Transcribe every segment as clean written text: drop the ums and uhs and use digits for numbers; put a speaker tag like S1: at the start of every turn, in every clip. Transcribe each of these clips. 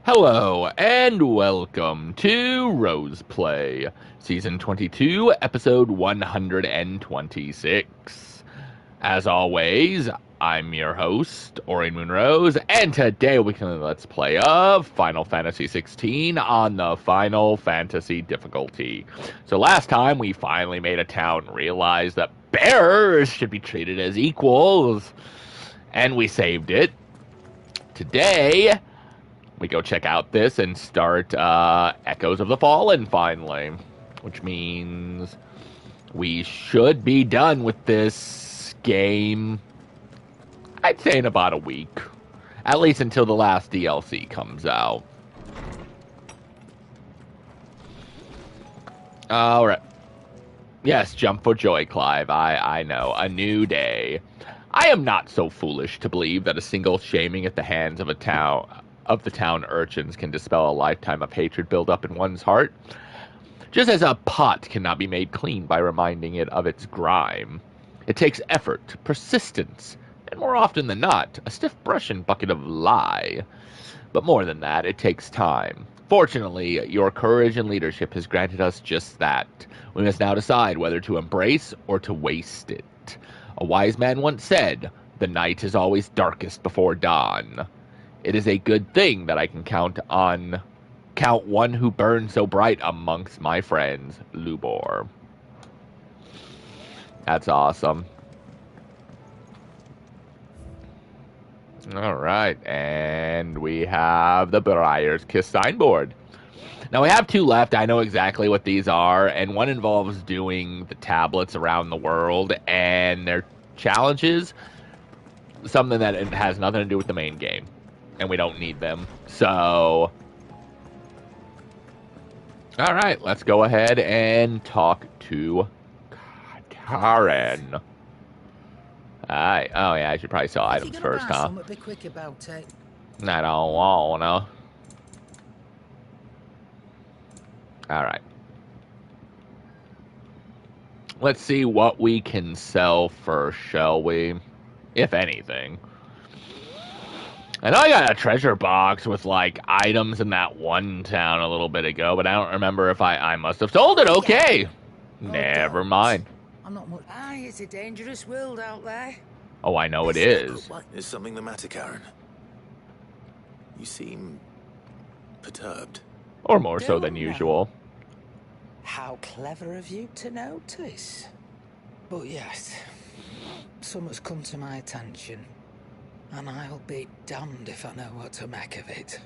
S1: Hello, and welcome to Rose Play, Season 22, Episode 126. As always, I'm your host, Aurian MoonRose, and today we can let's play of Final Fantasy XVI on the Final Fantasy difficulty. So last time, we finally made a town realize that bearers should be treated as equals, and we saved it. Today, we go check out this and start Echoes of the Fallen finally, which means we should be done with this game, I'd say, in about a week, at least until the last DLC comes out. All right. Yes, jump for joy, Clive. I know. A new day. I am not so foolish to believe that a single shaming at the hands of the town urchins can dispel a lifetime of hatred built up in one's heart. Just as a pot cannot be made clean by reminding it of its grime. It takes effort, persistence, and more often than not, a stiff brush and bucket of lye. But more than that, it takes time. Fortunately, your courage and leadership has granted us just that. We must now decide whether to embrace or to waste it. A wise man once said, "The night is always darkest before dawn." It is a good thing that I can count one who burns so bright amongst my friends, Lubor. That's awesome. All right, and we have the Briar's Kiss signboard. Now, we have two left. I know exactly what these are, and one involves doing the tablets around the world, and their challenges, something that it has nothing to do with the main game, and we don't need them. So, all right, let's go ahead and talk to Karen. Alright. Oh, yeah, I should probably sell items first, huh?
S2: Be quick about it.
S1: I don't wanna. Alright. Let's see what we can sell first, shall we? If anything. I know I got a treasure box with, like, items in that one town a little bit ago, but I don't remember if I must have sold it. Okay. Never mind.
S2: I'm not much. Aye, it's a dangerous world out there.
S1: Oh, I know it is.
S3: Is something the matter, Karen? You seem perturbed.
S1: Or more so than usual.
S2: How clever of you to notice. But yes, something's come to my attention, and I'll be damned if I know what to make of it.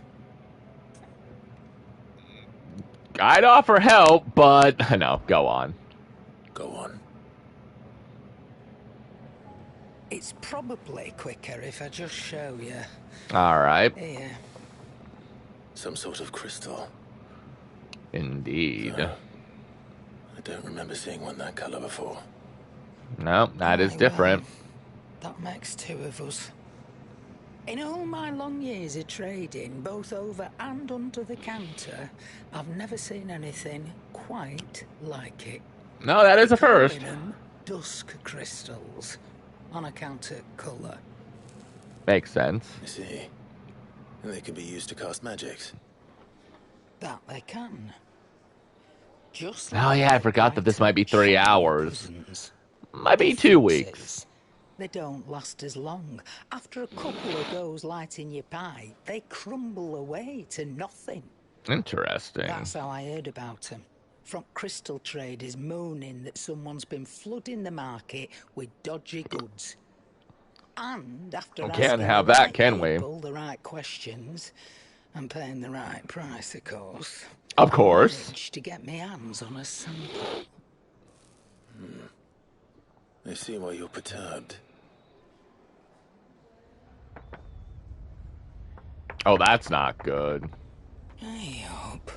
S1: I'd offer help, but no, go on.
S3: Go on.
S2: It's probably quicker if I just show you.
S1: All right.
S2: Here.
S3: Some sort of crystal.
S1: Indeed.
S3: I don't remember seeing one that color before.
S1: No, that is different.
S2: Well, that makes two of us. In all my long years of trading, both over and under the counter, I've never seen anything quite like it.
S1: No, that is a first.
S2: Dusk crystals, on account of colour.
S1: Makes sense.
S3: I see. And they can be used to cast magics.
S2: That they can. Just
S1: oh yeah, I forgot that this might be 3 hours. Might be 2 weeks.
S2: They don't last as long. After a couple of goes lighting your pipe, they crumble away to nothing.
S1: Interesting.
S2: That's how I heard about them. From crystal traders moaning that someone's been flooding the market with dodgy goods. And after
S1: we can't have that, can we?
S2: The right questions and paying the right price, of course.
S1: Of course.
S2: I managed to get my hands on a sample.
S3: I see why you're perturbed.
S1: Oh, that's not good.
S2: I hope.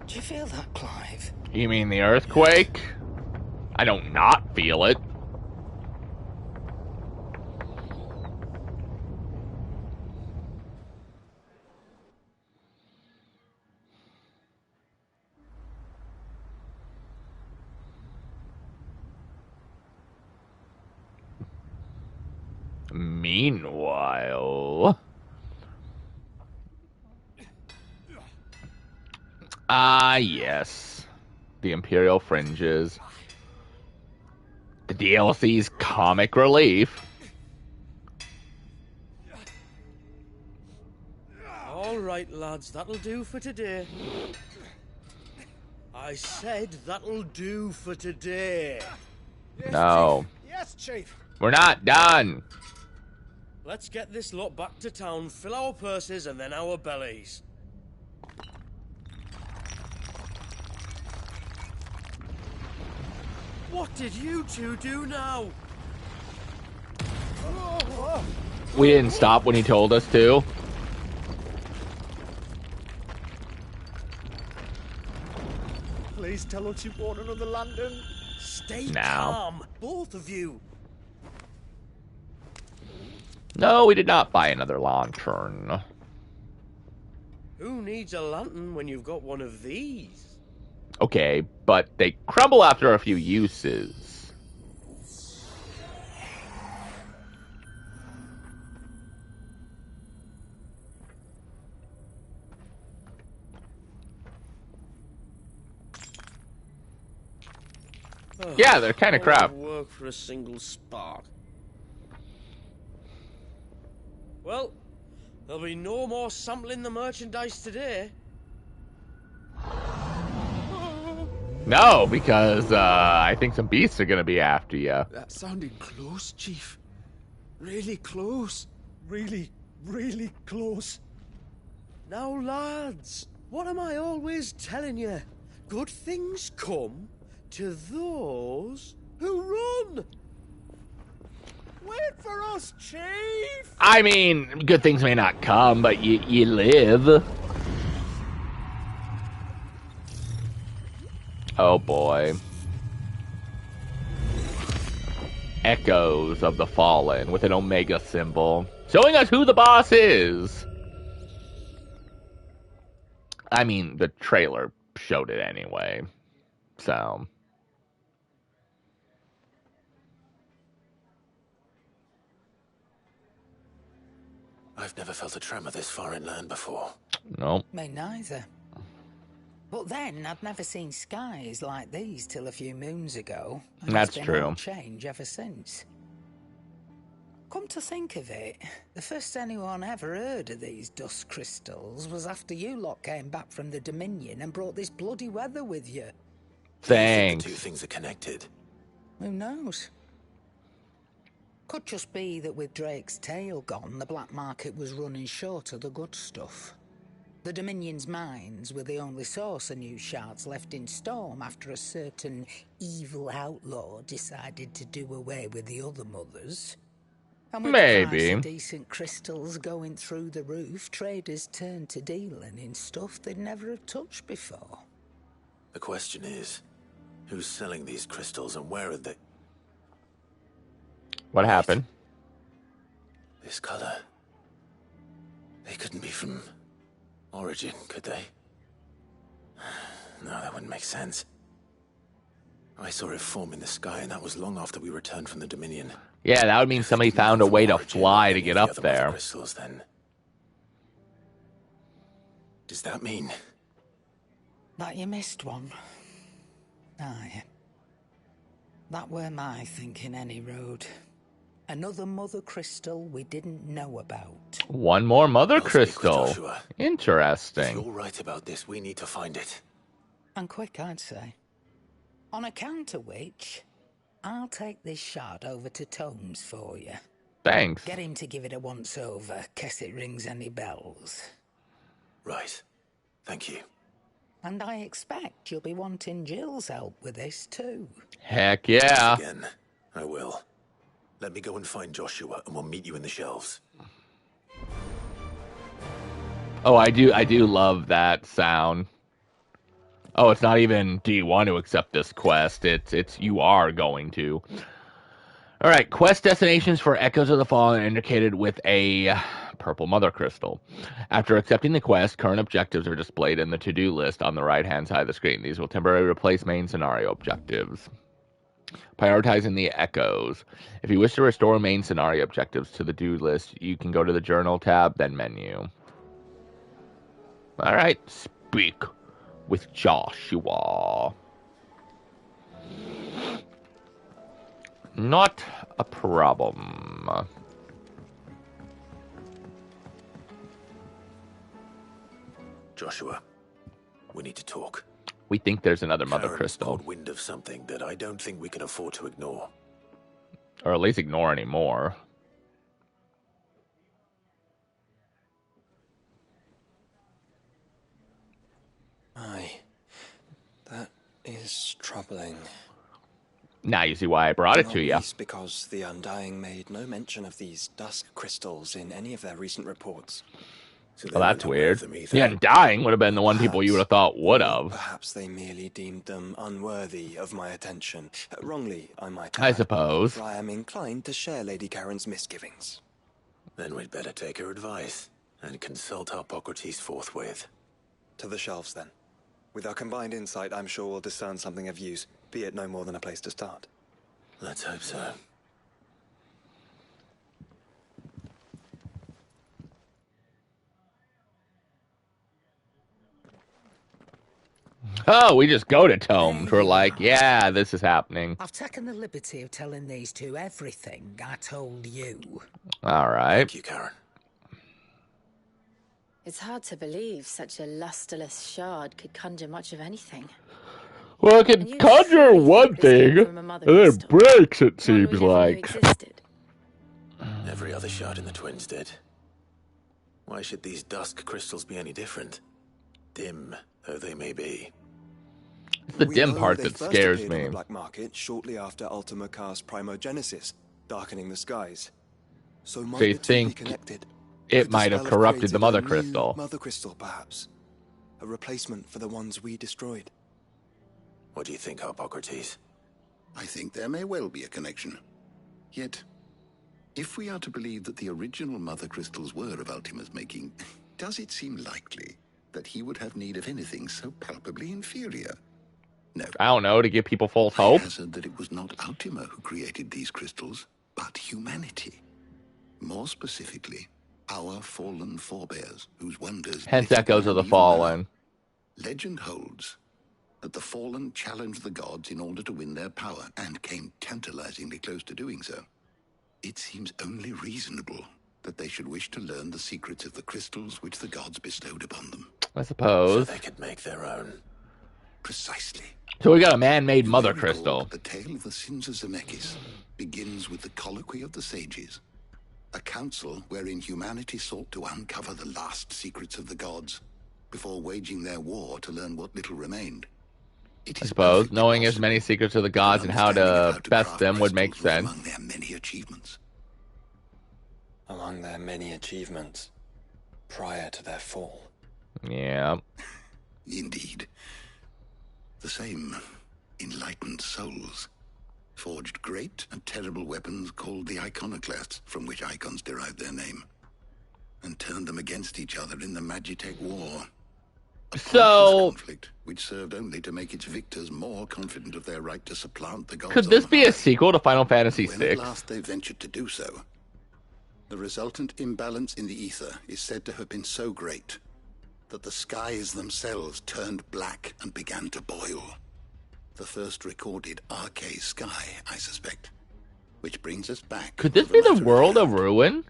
S2: Do you feel that, Clive?
S1: You mean the earthquake? I don't not feel it. Meanwhile... Ah, yes. The Imperial Fringes. The DLC's comic relief.
S4: All right, lads, that'll do for today. I said that'll do for today.
S5: Yes,
S1: No.
S5: Chief. Yes, Chief.
S1: We're not done.
S4: Let's get this lot back to town, fill our purses and then our bellies. What did you two do now?
S1: We didn't stop when he told us to.
S5: Please tell us you bought another lantern.
S4: Stay
S1: Now.
S4: calm, both of you.
S1: No, we did not buy another lantern.
S4: Who needs a lantern when you've got one of these?
S1: Okay, but they crumble after a few uses. Yeah, they're kind of crap.
S4: Work for a single spark. Well, there'll be no more sampling the merchandise today.
S1: No, because I think some beasts are going to be after you.
S5: That sounded close, Chief. Really close. Really, really close.
S4: Now, lads, what am I always telling you? Good things come to those who run.
S5: Wait for us, Chief.
S1: I mean, good things may not come, but you live. Oh boy. Echoes of the Fallen with an Omega symbol, showing us who the boss is. I mean, the trailer showed it anyway, so.
S3: I've never felt a tremor this far inland before.
S1: Nope.
S2: Me neither. But then I'd never seen skies like these till a few moons ago. And
S1: That's
S2: it's been all
S1: true.
S2: change ever since. Come to think of it, the first anyone ever heard of these dust crystals was after you lot came back from the Dominion and brought this bloody weather with you.
S3: Do you think
S1: Thanks.
S3: the two things are connected?
S2: Who knows? Could just be that with Drake's tail gone, the black market was running short of the good stuff. The Dominion's mines were the only source of new shards left in Storm after a certain evil outlaw decided to do away with the other mothers. And with the price
S1: Maybe.
S2: of decent crystals going through the roof, traders turned to dealing in stuff they'd never have touched before.
S3: The question is, who's selling these crystals and where are they?
S1: What happened?
S3: This color. They couldn't be from Origin, could they? No, that wouldn't make sense. I saw it form in the sky, and that was long after we returned from the Dominion.
S1: Yeah, that would mean somebody found a way to fly to get up there.
S3: Crystals, then. Does that mean?
S2: That you missed one. Aye. That were my thinking, any road. Another mother crystal we didn't know about.
S1: One more mother
S3: I'll speak with
S1: crystal.
S3: Joshua. If
S1: Interesting.
S3: you're right about this, we need to find it.
S2: And quick, I'd say. On account of which, I'll take this shard over to Tomes for you.
S1: Thanks.
S2: Get him to give it a once-over, case it rings any bells.
S3: Right. Thank you.
S2: And I expect you'll be wanting Jill's help with this, too.
S1: Heck yeah.
S3: Again, I will. Let me go and find Joshua, and we'll meet you in the shelves.
S1: Oh, I do love that sound. Oh, it's not even, do you want to accept this quest? It's you are going to. All right, quest destinations for Echoes of the Fallen indicated with a purple mother crystal. After accepting the quest, current objectives are displayed in the to-do list on the right-hand side of the screen. These will temporarily replace main scenario objectives. Prioritizing the Echoes. If you wish to restore main scenario objectives to the do list, you can go to the Journal tab, then Menu. All right, speak with Joshua. Not a problem.
S3: Joshua, we need to talk.
S1: We think there's another Mother
S3: Karen has
S1: Crystal.
S3: caught wind of something that I don't think we can afford to ignore.
S1: Or at least ignore anymore.
S6: Aye. That is troubling.
S1: Now you see why I brought it
S6: Not
S1: to you.
S6: least because the Undying made no mention of these dusk crystals in any of their recent reports.
S3: So
S1: Well, that's weird.
S3: Them either.
S1: The Undying would have been the one people you would have thought would have.
S6: Perhaps they merely deemed them unworthy of my attention. Wrongly, I might add.
S1: I suppose.
S6: For I am inclined to share Lady Karen's misgivings.
S3: Then we'd better take her advice and consult Hippocrates forthwith.
S6: To the shelves, then. With our combined insight, I'm sure we'll discern something of use, be it no more than a place to start.
S3: Let's hope so.
S1: Oh, we just go to tomes. We're like, yeah, this is happening.
S2: I've taken the liberty of telling these two everything I told you.
S1: All right.
S3: Thank you, Karen.
S7: It's hard to believe such a lusterless shard could conjure much of anything.
S1: Well, it can conjure one thing, and then it breaks, it seems like.
S3: Every other shard in the twins did. Why should these dusk crystals be any different? Dim though they may be.
S1: It's the dim part that scares me.
S6: On the black market shortly after Ultima cast Primogenesis, darkening the skies. So
S1: you think
S6: connected?
S1: It might have corrupted the Mother Crystal.
S6: Mother Crystal, perhaps. A replacement for the ones we destroyed.
S3: What do you think, Hippocrates?
S8: I think there may well be a connection. Yet, if we are to believe that the original Mother Crystals were of Ultima's making, does it seem likely that he would have need of anything so palpably inferior? No.
S1: I don't know, to give people false hope?
S8: I hazard that it was not Ultima who created these crystals, but humanity. More specifically, our fallen forebears, whose wonders...
S1: Hence echoes of the fallen.
S8: Legend holds that the fallen challenged the gods in order to win their power, and came tantalizingly close to doing so. It seems only reasonable that they should wish to learn the secrets of the crystals which the gods bestowed upon them.
S1: I suppose.
S3: So they could make their own.
S8: Precisely.
S1: So we got a man-made Mother Crystal.
S8: The tale of the sins of Zemeckis begins with the colloquy of the sages, a council wherein humanity sought to uncover the last secrets of the gods before waging their war to learn what little remained.
S1: I suppose knowing as many secrets of the gods and how to best them would make sense.
S8: Among their many achievements.
S6: Among their many achievements, prior to their fall.
S1: Yeah.
S8: Indeed. The same enlightened souls forged great and terrible weapons called the iconoclasts, from which icons derived their name, and turned them against each other in the Magitech War. A
S1: So,
S8: conflict which served only to make its victors more confident of their right to supplant the gods.
S1: Could this be a sequel to Final Fantasy
S8: When
S1: VI?
S8: at last they ventured to do so, the resultant imbalance in the ether is said to have been so great that the skies themselves turned black and began to boil. The first recorded arcade sky, I suspect. Which brings us back.
S1: Could this be the world of Ruin?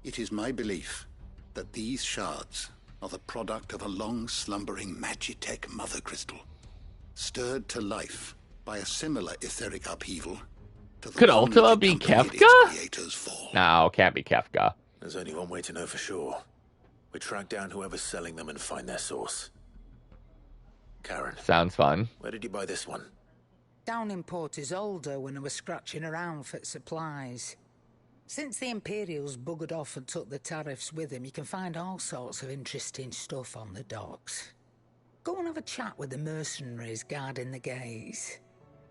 S8: It is my belief that these shards are the product of a long-slumbering Magitech Mother Crystal, stirred to life by a similar etheric upheaval to the
S1: Could
S8: one
S1: Ultima
S8: which
S1: be
S8: accompanied its
S1: Kefka?
S8: creator's fall.
S1: No, can't be Kefka.
S3: There's only one way to know for sure. We track down whoever's selling them and find their source. Karen.
S1: Sounds fun.
S3: Where did you buy this one?
S2: Down in Port Isolde when I was scratching around for supplies. Since the Imperials buggered off and took the tariffs with them, you can find all sorts of interesting stuff on the docks. Go and have a chat with the mercenaries guarding the gates.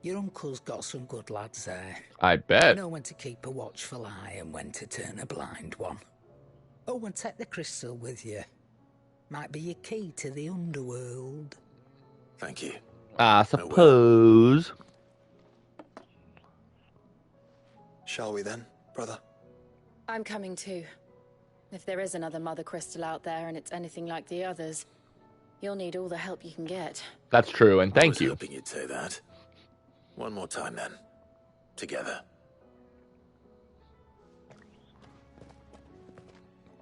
S2: Your uncle's got some good lads there.
S1: I bet.
S2: Know when to keep a watchful eye and when to turn a blind one. Oh, and take the crystal with you. Might be your key to the underworld.
S3: Thank you.
S1: I suppose.
S6: Shall we then, brother?
S7: I'm coming too. If there is another Mother Crystal out there and it's anything like the others, You'll need all the help you can get.
S1: That's true, and thank you.
S3: I was hoping you'd say that. One more time, then. Together.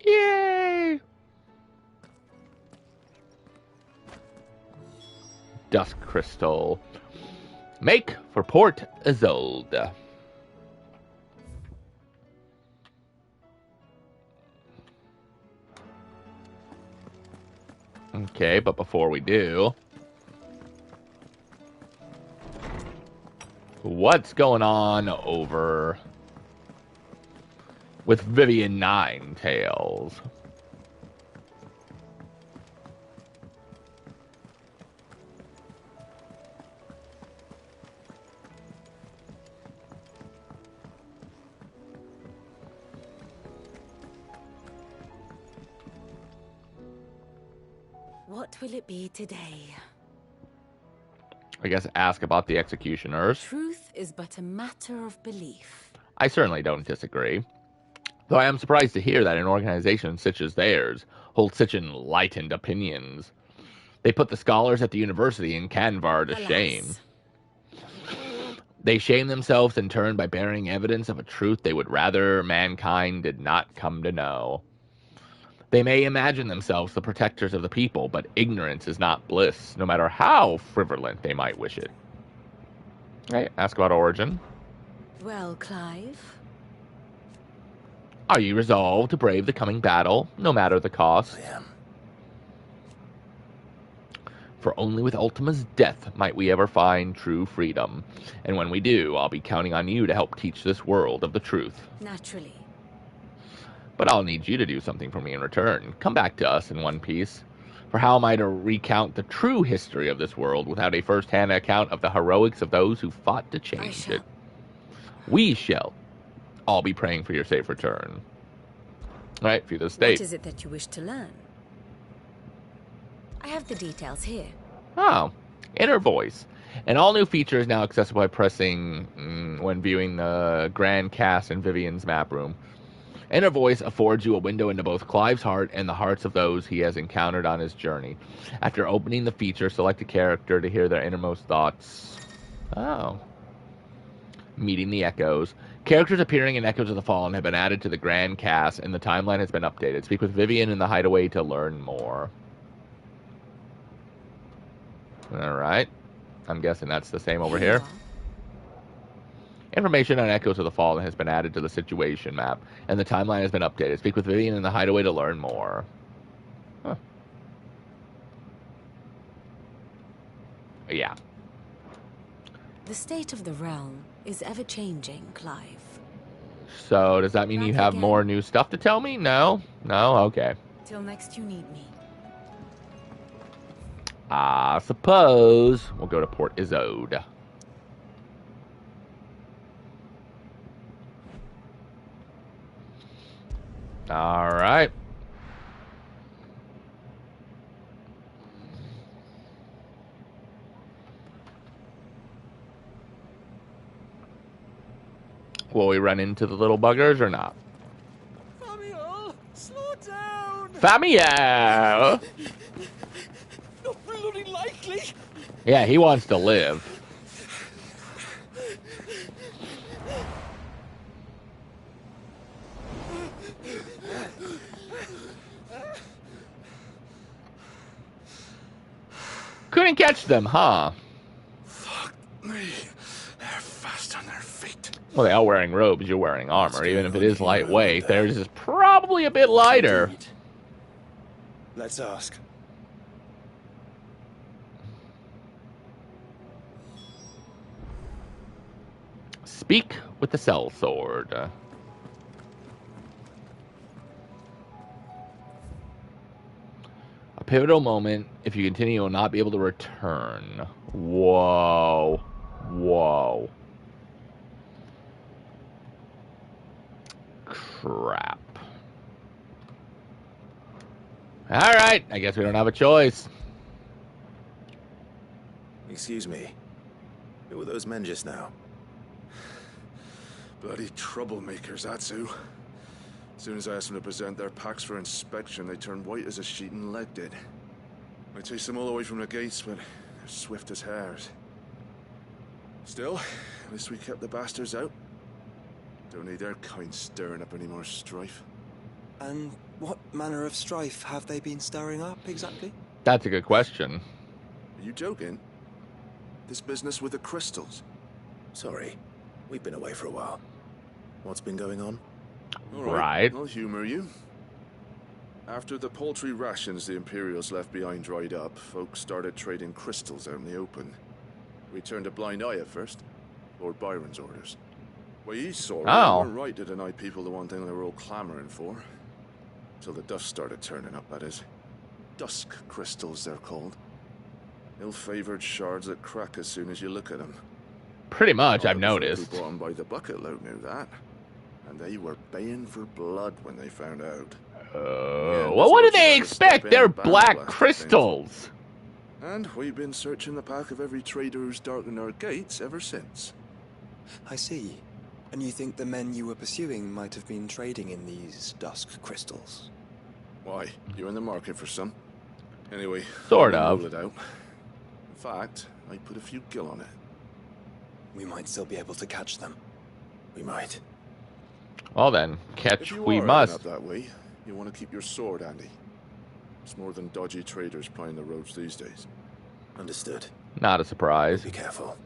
S1: Yay! Dusk crystal. Make for Port Isolde. Okay, but before we do, what's going on over with Vivian Ninetails?
S9: What will it be today?
S1: I guess ask about the executioners.
S9: Truth is but a matter of belief.
S1: I certainly don't disagree. Though I am surprised to hear that an organization such as theirs holds such enlightened opinions. They put the scholars at the university in Canvar to shame. They shame themselves in turn by bearing evidence of a truth they would rather mankind did not come to know. They may imagine themselves the protectors of the people, but ignorance is not bliss, no matter how frivolent they might wish it. Okay, ask about origin.
S9: Well, Clive?
S1: Are you resolved to brave the coming battle, no matter the cost?
S3: I am.
S1: For only with Ultima's death might we ever find true freedom. And when we do, I'll be counting on you to help teach this world of the truth.
S9: Naturally.
S1: But I'll need you to do something for me in return. Come back to us in one piece. For how am I to recount the true history of this world without a first-hand account of the heroics of those who fought to change it? We shall. I'll be praying for your safe return. All right, for the state.
S9: What is it that you wish to learn? I have the details here.
S1: Oh, Inner Voice. An all-new feature is now accessible by pressing when viewing the Grand Cast in Vivian's map room. Inner Voice affords you a window into both Clive's heart and the hearts of those he has encountered on his journey. After opening the feature, select a character to hear their innermost thoughts. Oh. Meeting the Echoes. Characters appearing in Echoes of the Fallen have been added to the Grand Cast, and the timeline has been updated. Speak with Vivian in the Hideaway to learn more. Alright. I'm guessing that's the same over here. Information on Echoes of the Fallen has been added to the situation map, and the timeline has been updated. Speak with Vivian in the Hideaway to learn more. Huh. Yeah.
S9: The state of the realm is ever-changing, Clive.
S1: So, does that mean you have more new stuff to tell me? No? No? Okay.
S9: Till next you need me.
S1: I suppose we'll go to Port Isolde. All right. Will we run into the little buggers or not?
S5: Famiel, slow down!
S1: Famiel!
S5: Not bloody likely!
S1: Yeah, he wants to live. Couldn't catch them, huh?
S5: Fuck me. They're fast on their feet.
S1: Well, they are wearing robes. You're wearing armor. Even if it is lightweight, theirs is probably a bit lighter.
S6: Indeed. Let's ask.
S1: Speak with the sellsword. A pivotal moment. If you continue, you will not be able to return. Whoa. Whoa. Crap. Alright, I guess we don't have a choice.
S3: Excuse me. Who were those men just now?
S5: Bloody troublemakers, that's who. As soon as I asked them to present their packs for inspection, they turned white as a sheet and legged it.
S10: I chased them all the way from the gates, but they're swift as hares. Still, at least we kept the bastards out. Don't need their kind stirring up any more strife.
S6: And what manner of strife have they been stirring up, exactly?
S1: That's a good question.
S10: Are you joking? This business with the crystals?
S3: Sorry, we've been away for a while. What's been going on?
S10: All
S1: Right.
S10: I'll humor you. After the paltry rations the Imperials left behind dried up, folks started trading crystals out in the open. We turned a blind eye at first. Lord Byron's orders. Well, he saw it. We weren't right to deny people the one thing they were all clamoring for. Till the dust started turning up, that is. Dusk crystals, they're called. Ill-favored shards that crack as soon as you look at them.
S1: Pretty much, I've
S10: Who
S1: noticed.
S10: bought them by the bucket load knew that. And they were baying for blood when they found out.
S1: Well, what do they expect? They're black crystals.
S10: And we've been searching the path of every trader who's darkened our gates ever since.
S6: I see. And you think the men you were pursuing might have been trading in these dusk crystals?
S10: Why? You're in the market for some? Anyway,
S1: sort
S10: I'll
S1: of.
S10: rule it out. In fact, I put a few gil on it.
S6: We might still be able to catch them.
S3: We might.
S1: Well then, catch
S10: If you
S1: we
S10: are
S1: must.
S10: up that way, you want to keep your sword handy. It's more than dodgy traders plying the roads these days.
S3: Understood.
S1: Not a surprise.
S3: Be careful.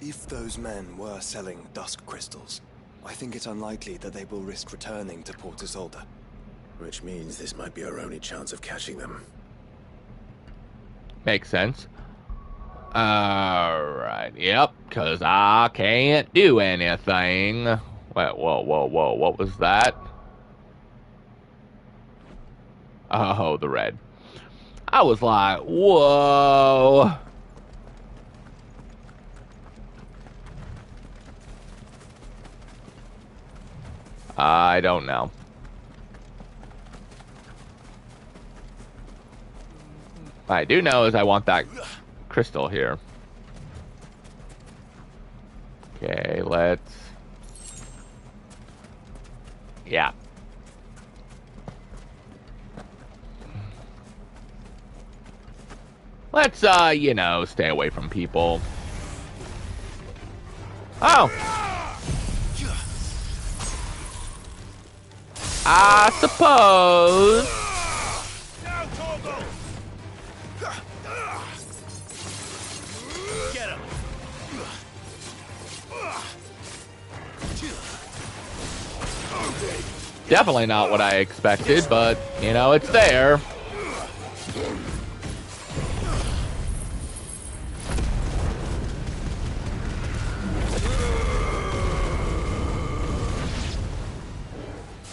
S6: If those men were selling dusk crystals, I think it unlikely that they will risk returning to Port Isolde.
S3: Which means this might be our only chance of catching them.
S1: Makes sense. Alright, yep, because I can't do anything. Wait, whoa, what was that? Oh, the red. I was like, whoa. I don't know. What I do know is I want that crystal here. Okay, let's... Yeah. Let's, you know, stay away from people. Oh! I suppose...
S5: Get him.
S1: Definitely not what I expected, but, you know, it's there.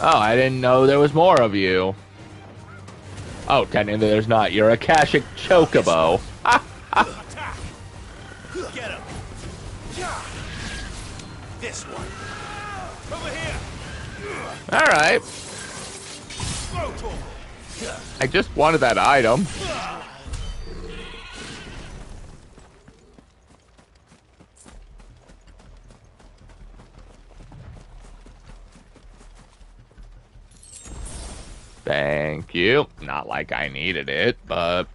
S1: Oh, I didn't know there was more of you. Oh, technically there's not. You're a Akashic Chocobo.
S5: Get him. This one. Over here.
S1: Alright. I just wanted that item. Thank you. Not like I needed it, but...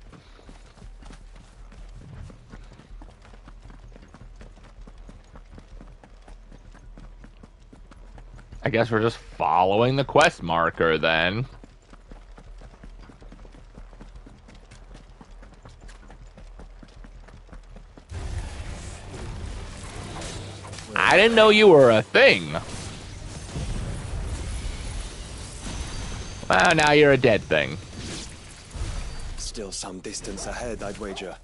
S1: I guess we're just following the quest marker then. I didn't know you were a thing. Well, now you're a dead thing.
S6: Still some distance ahead, I'd wager.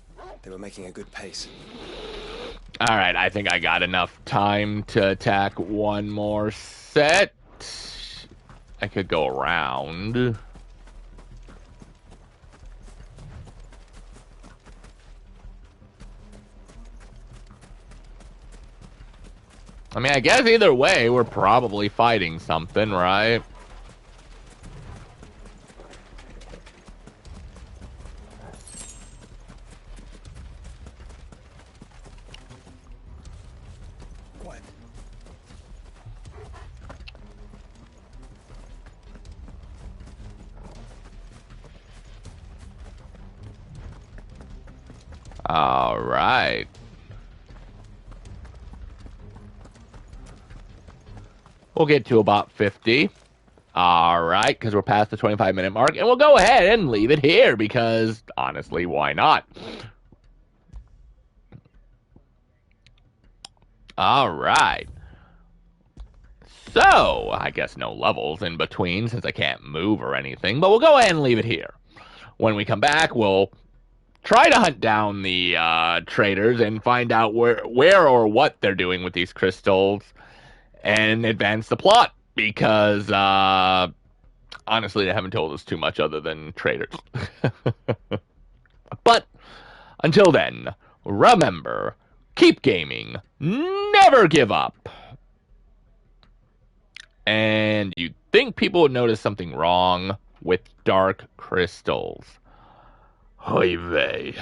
S6: They were making a good pace.
S1: Alright, I think I got enough time to attack one more set. I could go around. I mean, I guess either way, we're probably fighting something, right? All right. We'll get to about 50. All right, because we're past the 25-minute mark, and we'll go ahead and leave it here because, honestly, why not? All right. So, I guess no levels in between since I can't move or anything, but we'll go ahead and leave it here. When we come back, we'll try to hunt down the traders and find out where or what they're doing with these crystals and advance the plot because, honestly, they haven't told us too much other than traders. But until then, remember, keep gaming, never give up. And you'd think people would notice something wrong with dark crystals. Oy vey.